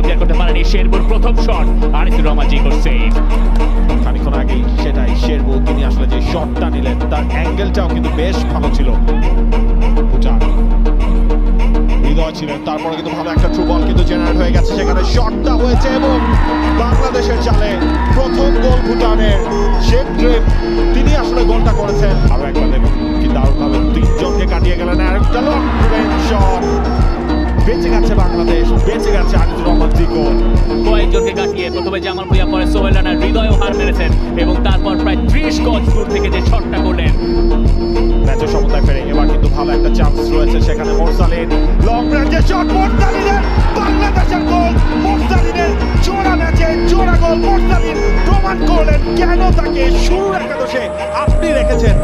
বল clear করতে পারেনি শেরপুর। প্রথম শট আনিসুর রহমান জি করছে খানিকক্ষণ আগেই সেটাই শেরপুর, তিনি আসলে যে শটটা নিলেন তার অ্যাঙ্গেলটাও কিন্তু বেশ ভালো ছিল। হৃদয় ছিলেন, তারপরে কিন্তু ভালো একটা থ্রু বল কিন্তু জেনারেট হয়ে গেছে, সেখানে শটটা হয়েছে এবং বাংলাদেশের জালে প্রথম গোল ভুটানের। শেখ ড্রিপ তিনি আসলে গোলটা করেছেন। আরো একবার দেখুন কি দারুণভাবে তিনজনকে কাটিয়ে গেলেন। আরেকটা লং রেঞ্জ শট, বেঁচে গেছে বাংলাদেশ, বেঁচে গেছে আনিসুর রহমান জিকো। কয়েকজনকে কাটিয়ে প্রথমে জামাল ভুঁইয়া, পরে সোহেল রানা, হৃদয়ও হার মেরেছেন এবং তারপর প্রায় 30 গজ দূর থেকে যে শটটা করলেন। ম্যাচের সমতায় ফেরে এবার কিন্তু ভালো একটা চান্স রয়েছে, সেখানে মোরসালিন লং রেঞ্জের শট, মোরসালিনের বাংলাদেশের গোল। মোরসালিনের জোড়া ম্যাচে জোড়া গোল। মোরসালিন প্রমাণ করলেন কেন তাকে শুরুর একাদশে আপনি রেখেছেন।